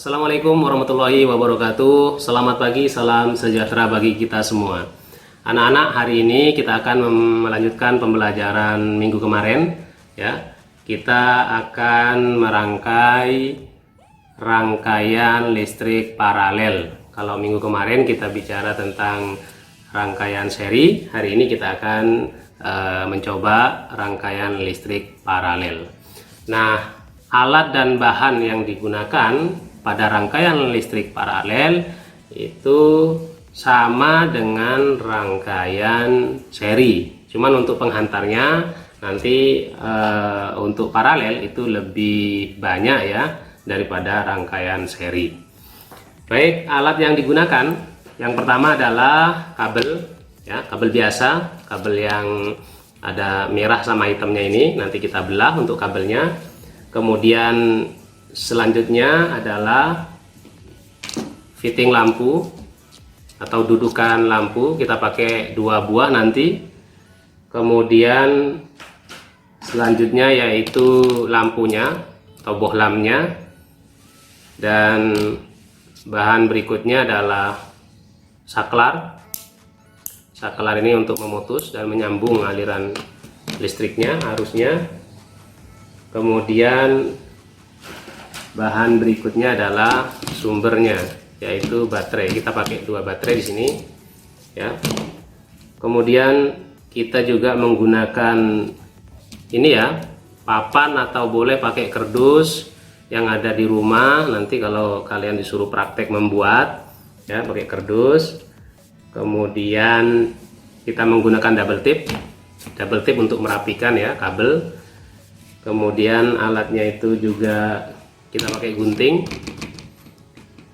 Assalamualaikum warahmatullahi wabarakatuh. Selamat pagi, salam sejahtera bagi kita semua. Anak-anak, hari ini kita akan melanjutkan pembelajaran minggu kemarin. Ya, kita akan merangkai rangkaian listrik paralel. Kalau minggu kemarin kita bicara tentang rangkaian seri, hari ini kita akan mencoba rangkaian listrik paralel. Nah, alat dan bahan yang digunakan pada rangkaian listrik paralel itu sama dengan rangkaian seri. Cuman untuk penghantarnya nanti untuk paralel itu lebih banyak ya daripada rangkaian seri. Baik, alat yang digunakan yang pertama adalah kabel ya, kabel biasa, kabel yang ada merah sama hitamnya ini nanti kita belah untuk kabelnya. Kemudian selanjutnya adalah fitting lampu atau dudukan lampu, kita pakai 2 buah nanti. Kemudian selanjutnya yaitu lampunya atau bohlamnya, dan bahan berikutnya adalah saklar. Saklar ini untuk memutus dan menyambung aliran listriknya, arusnya. Kemudian bahan berikutnya adalah sumbernya, yaitu baterai. Kita pakai 2 baterai di sini ya. Kemudian kita juga menggunakan ini ya, papan atau boleh pakai kardus yang ada di rumah. Nanti kalau kalian disuruh praktek membuat ya, pakai kardus. Kemudian kita menggunakan double tip untuk merapikan ya kabel. Kemudian alatnya itu juga kita pakai gunting.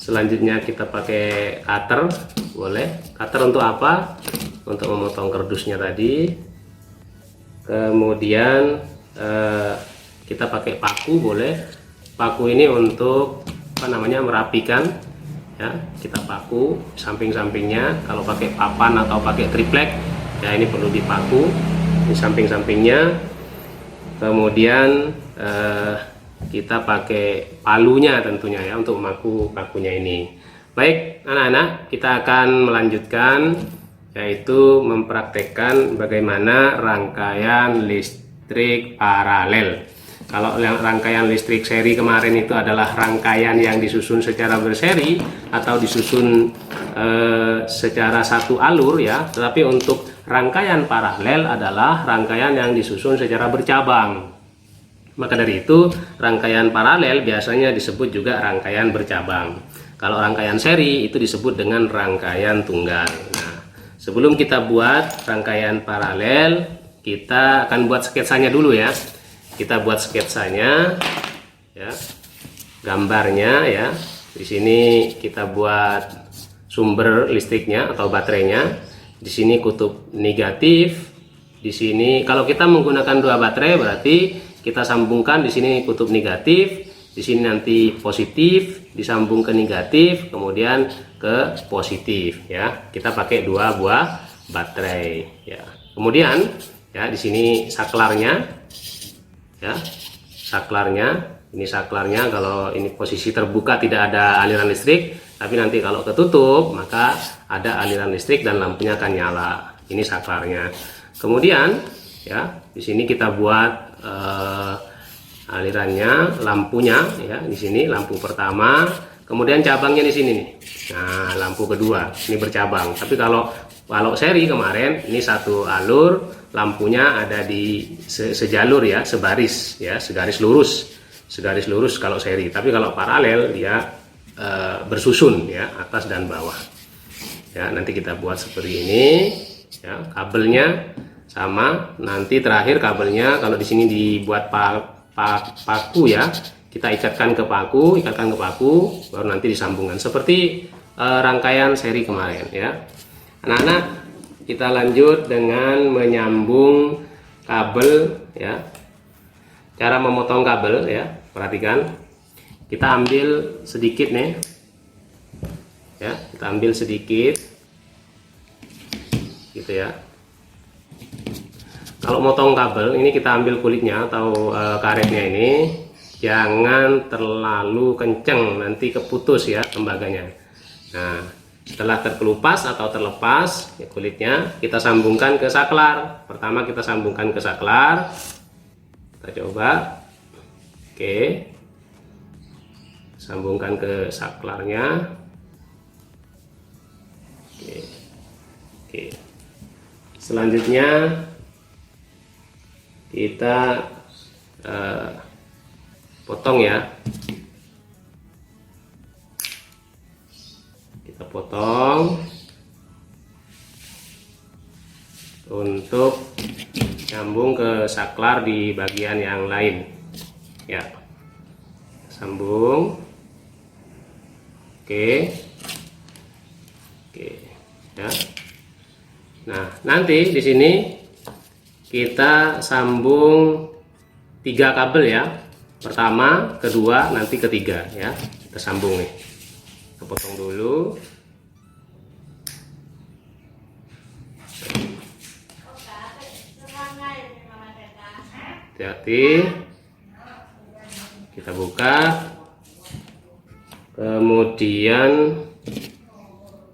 Selanjutnya kita pakai cutter, boleh. Cutter untuk apa? Untuk memotong kardusnya tadi. Kemudian kita pakai paku, boleh. Paku ini untuk merapikan ya. Kita paku samping-sampingnya. Kalau pakai papan atau pakai triplek ya, ini perlu dipaku di samping-sampingnya. Kemudian kita pakai palunya tentunya ya untuk memaku pakunya ini. Baik anak-anak, kita akan melanjutkan yaitu mempraktekkan bagaimana rangkaian listrik paralel. Kalau rangkaian listrik seri kemarin itu adalah rangkaian yang disusun secara berseri atau disusun secara satu alur ya. Tetapi untuk rangkaian paralel adalah rangkaian yang disusun secara bercabang. Maka dari itu rangkaian paralel biasanya disebut juga rangkaian bercabang. Kalau rangkaian seri itu disebut dengan rangkaian tunggal. Nah, sebelum kita buat rangkaian paralel, kita akan buat sketsanya dulu ya. Kita buat sketsanya ya, gambarnya ya. Di sini kita buat sumber listriknya atau baterainya. Di sini kutub negatif. Di sini kalau kita menggunakan 2 baterai berarti kita sambungkan di sini kutub negatif, di sini nanti positif, disambung ke negatif, kemudian ke positif ya. Kita pakai 2 buah baterai ya. Kemudian ya di sini saklarnya. Ya, saklarnya, ini saklarnya. Kalau ini posisi terbuka tidak ada aliran listrik, tapi nanti kalau ketutup maka ada aliran listrik dan lampunya akan nyala. Ini saklarnya. Kemudian ya di sini kita buat alirannya, lampunya ya. Di sini lampu pertama, kemudian cabangnya di sini nih. Nah, lampu kedua ini bercabang. Tapi kalau seri kemarin ini satu alur, lampunya ada di sejalur ya, sebaris ya, segaris lurus kalau seri. Tapi kalau paralel dia bersusun ya, atas dan bawah ya. Nanti kita buat seperti ini ya. Kabelnya sama, nanti terakhir kabelnya kalau di sini dibuat paku ya, kita ikatkan ke paku, baru nanti disambungkan seperti rangkaian seri kemarin ya. Anak-anak, kita lanjut dengan menyambung kabel ya. Cara memotong kabel ya, perhatikan. Kita ambil sedikit nih ya, kita ambil sedikit gitu ya. Kalau motong kabel ini kita ambil kulitnya atau karetnya ini jangan terlalu kenceng, nanti keputus ya tembaganya. Nah, setelah terkelupas atau terlepas ya kulitnya, kita sambungkan ke saklar. Pertama kita sambungkan ke saklar, kita coba. Oke, sambungkan ke saklarnya. Oke. Selanjutnya kita potong ya. Kita potong untuk nyambung ke saklar di bagian yang lain ya. Sambung. Oke ya. Nah, nanti di sini kita sambung 3 kabel ya. Pertama, kedua, nanti ketiga ya. Kita sambung nih. Kita potong dulu. Hati-hati. Kita buka. Kemudian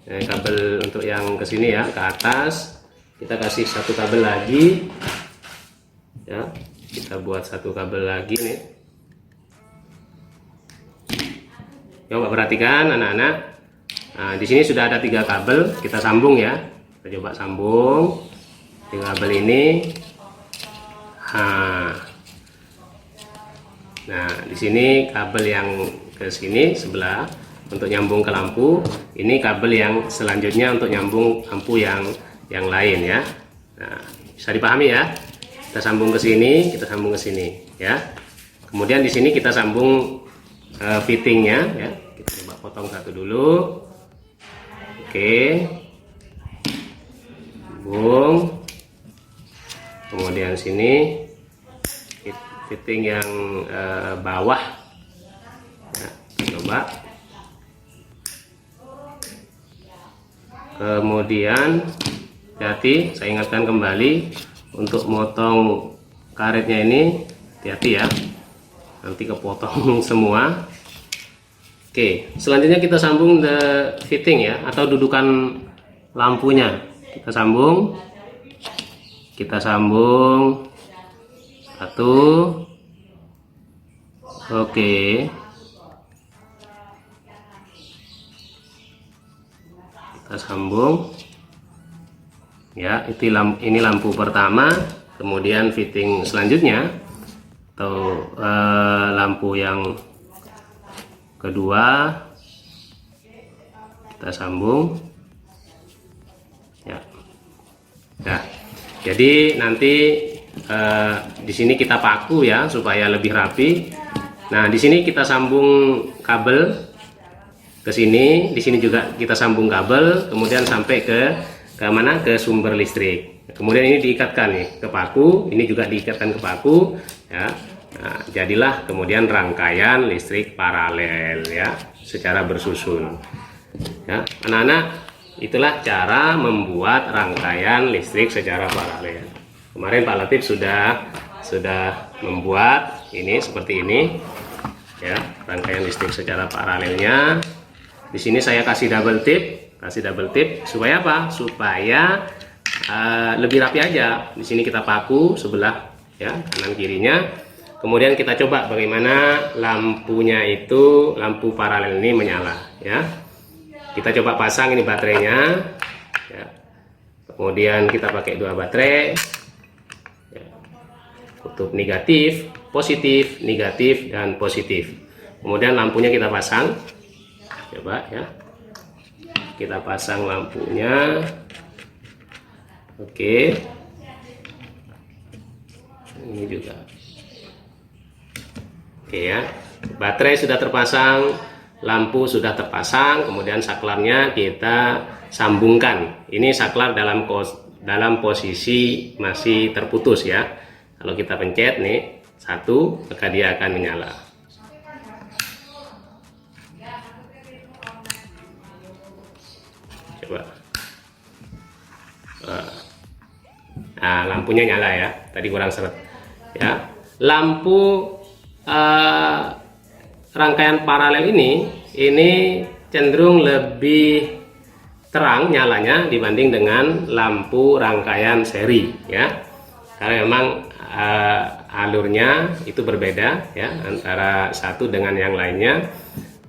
kabel untuk yang ke sini ya, ke atas. Kita kasih 1 kabel lagi. Ya, kita buat 1 kabel lagi nih. Coba perhatikan anak-anak. Nah, di sini sudah ada 3 kabel, kita sambung ya. Kita coba sambung 3 kabel ini. Nah, di sini kabel yang ke sini sebelah untuk nyambung ke lampu. Ini kabel yang selanjutnya untuk nyambung lampu yang lain ya. Nah, bisa dipahami ya. Kita sambung ke sini, kita sambung ke sini ya. Kemudian di sini kita sambung fittingnya ya. Kita coba potong satu dulu. Oke, sambung. Kemudian sini fitting yang bawah ya, coba. Kemudian hati-hati, saya ingatkan kembali untuk motong karetnya ini, hati-hati ya, nanti kepotong semua. Oke, selanjutnya kita sambung the fitting ya, atau dudukan lampunya. Kita sambung satu. Oke, kita sambung ya. Ini lampu pertama, kemudian fitting selanjutnya atau lampu yang kedua kita sambung ya. Nah, jadi nanti di sini kita paku ya supaya lebih rapi. Nah, di sini kita sambung kabel ke sini, di sini juga kita sambung kabel, kemudian sampai ke mana? Ke sumber listrik. Kemudian ini diikatkan nih ke paku, ini juga diikatkan ke paku ya. Nah, jadilah kemudian rangkaian listrik paralel ya, secara bersusun. Ya, anak-anak, itulah cara membuat rangkaian listrik secara paralel. Kemarin Pak Latif sudah membuat ini seperti ini ya, rangkaian listrik secara paralelnya. Di sini saya kasih double tip supaya apa? Supaya lebih rapi aja. Di sini kita paku sebelah ya, kanan kirinya. Kemudian kita coba bagaimana lampunya itu, lampu paralel ini menyala ya. Kita coba pasang ini baterainya ya. Kemudian kita pakai 2 baterai ya. Kutub negatif, positif, negatif, dan positif. Kemudian lampunya kita pasang. Coba ya. Kita pasang lampunya. Oke. Ini juga. Oke ya, baterai sudah terpasang, lampu sudah terpasang, kemudian saklarnya kita sambungkan. Ini saklar dalam posisi masih terputus ya. Kalau kita pencet nih 1, maka dia akan menyala. Coba. Nah, lampunya nyala ya. Tadi kurang seret. Ya, lampu rangkaian paralel ini cenderung lebih terang nyalanya dibanding dengan lampu rangkaian seri ya, karena memang alurnya itu berbeda ya antara satu dengan yang lainnya.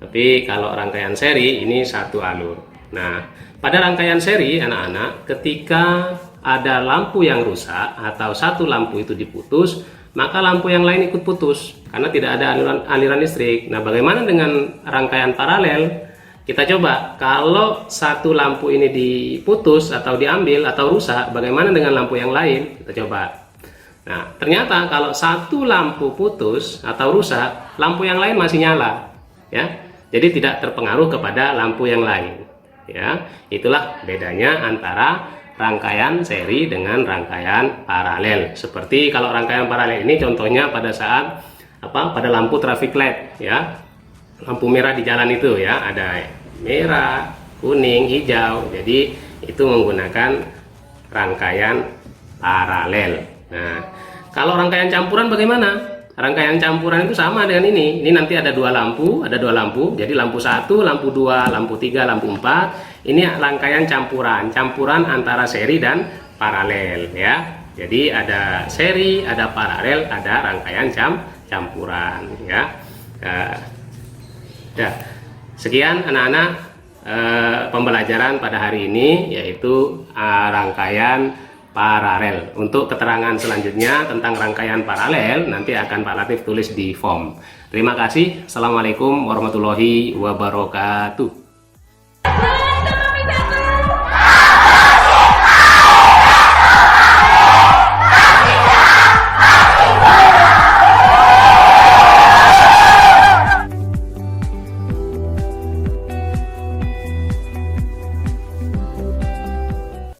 Tapi kalau rangkaian seri ini satu alur. Nah, pada rangkaian seri anak-anak, ketika ada lampu yang rusak atau satu lampu itu diputus, maka lampu yang lain ikut putus karena tidak ada aliran listrik. Nah, bagaimana dengan rangkaian paralel? Kita coba, kalau satu lampu ini diputus atau diambil atau rusak, bagaimana dengan lampu yang lain? Kita coba. Nah, ternyata kalau satu lampu putus atau rusak, lampu yang lain masih nyala, ya. Jadi tidak terpengaruh kepada lampu yang lain, ya. Itulah bedanya antara rangkaian seri dengan rangkaian paralel. Seperti kalau rangkaian paralel ini contohnya pada saat pada lampu traffic light, ya. Lampu merah di jalan itu ya, ada merah, kuning, hijau. Jadi itu menggunakan rangkaian paralel. Nah, kalau rangkaian campuran bagaimana? Rangkaian campuran itu sama dengan ini. Ini nanti ada dua lampu. Jadi lampu 1, lampu 2, lampu 3, lampu 4. Ini rangkaian campuran antara seri dan paralel ya. Jadi ada seri, ada paralel, ada rangkaian campuran ya. Ya, sekian anak-anak pembelajaran pada hari ini, yaitu rangkaian paralel. Untuk keterangan selanjutnya tentang rangkaian paralel nanti akan Pak Latif tulis di form. Terima kasih. Assalamualaikum warahmatullahi wabarakatuh.